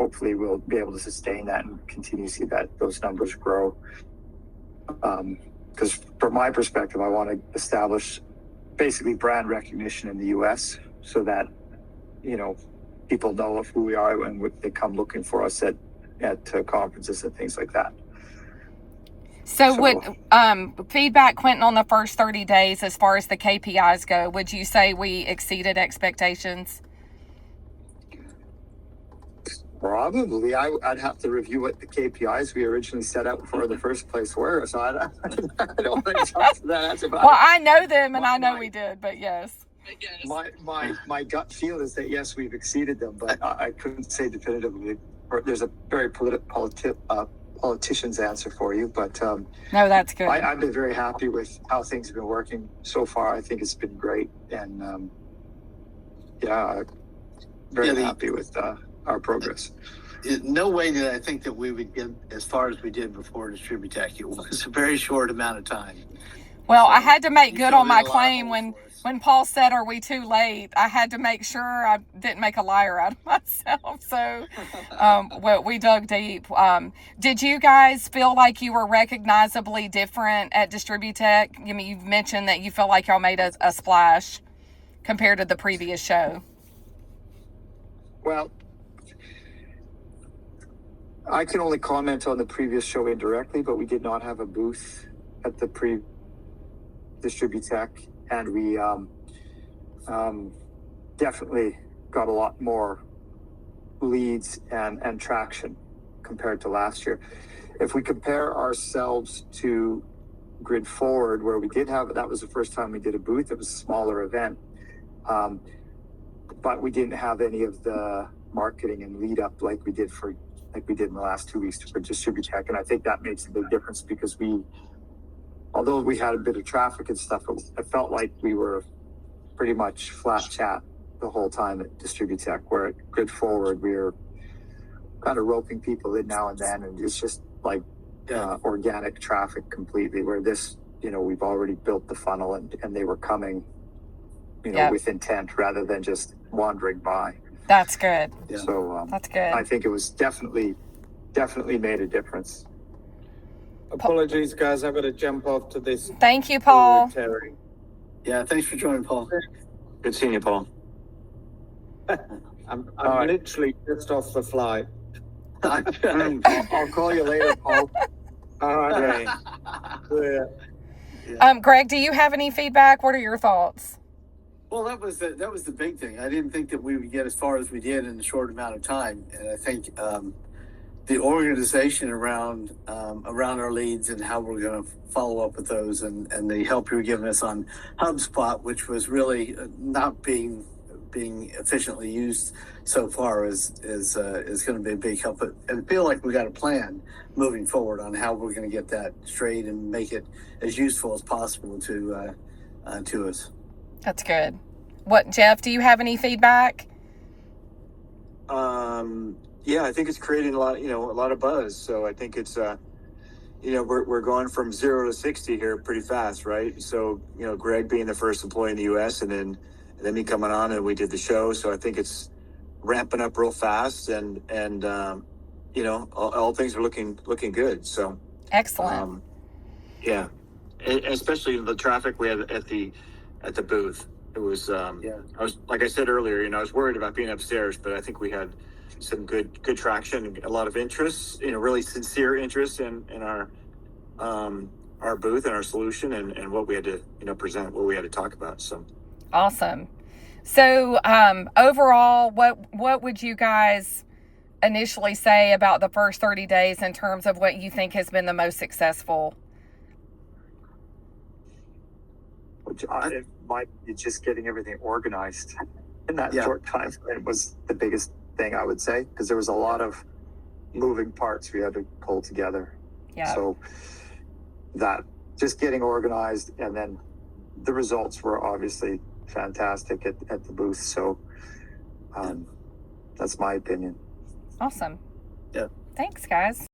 hopefully we'll be able to sustain that and continue to see those numbers grow. Because from my perspective, I want to establish basically brand recognition in the U.S. so that, people know of who we are and they come looking for us at conferences and things like that. So what feedback, Quentin, on the first 30 days as far as the KPIs go? Would you say we exceeded expectations? Probably. I'd have to review what the KPIs we originally set out for the first place were. So I don't want to talk to that. That's about well, I know them, and I know we did, but yes. My gut feel is that yes, we've exceeded them, but I couldn't say definitively. There's a very politician's answer for you, but no, that's good. I've been very happy with how things have been working so far. I think it's been great, and very happy with our progress. No way did I think that we would get as far as we did before Distributech. It was a very short amount of time. Well, I had to make good on my claim when Paul said, "Are we too late?" I had to make sure I didn't make a liar out of myself. So, we dug deep. Did you guys feel like you were recognizably different at Distributech? I mean, you've mentioned that you feel like y'all made a splash compared to the previous show. Well, I can only comment on the previous show indirectly, but we did not have a booth at the Distributech, and we definitely got a lot more leads and traction compared to last year. If we compare ourselves to Grid Forward, where we did have, that was the first time we did a booth. It was a smaller event, but we didn't have any of the marketing and lead up like we did in the last 2 weeks for Distributech, and I think that makes a big difference because although we had a bit of traffic and stuff, I felt like we were pretty much flat chat the whole time at Distributech, where at Grid Forward, we were kind of roping people in now and then, and it's just like organic traffic completely, where this, we've already built the funnel and they were coming, with intent rather than just wandering by. That's good. Yeah. So that's good. I think it was definitely made a difference. Apologies, guys. I've got to jump off to this. Thank you, Paul. Terry. Yeah, thanks for joining, Paul. Good seeing you, Paul. I'm literally just off the flight. I'll call you later, Paul. All right. Yeah. Greg, do you have any feedback? What are your thoughts? Well, that was the big thing. I didn't think that we would get as far as we did in a short amount of time, and I think the organization around our leads and how we're going to follow up with those, and the help you were giving us on HubSpot, which was really not being efficiently used so far, is going to be a big help. And feel like we got a plan moving forward on how we're going to get that straight and make it as useful as possible to us. That's good. What, Jeff, do you have any feedback? Yeah, I think it's creating a lot of buzz. So I think it's, we're going from 0 to 60 here pretty fast, right? So, Greg being the first employee in the U.S. and then me coming on and we did the show. So I think it's ramping up real fast and all things are looking good. So excellent. Yeah, especially the traffic we had at the booth. It was, I was, like I said earlier, I was worried about being upstairs, but I think we had some good traction and a lot of interest, really sincere interest in our booth and our solution and what we had to, present, what we had to talk about. So awesome. So, overall, what would you guys initially say about the first 30 days in terms of what you think has been the most successful? It's just getting everything organized in that short time frame was the biggest thing, I would say, because there was a lot of moving parts we had to pull together. Yeah. So that just getting organized, and then the results were obviously fantastic at the booth. So that's my opinion. Awesome. Yeah. Thanks, guys.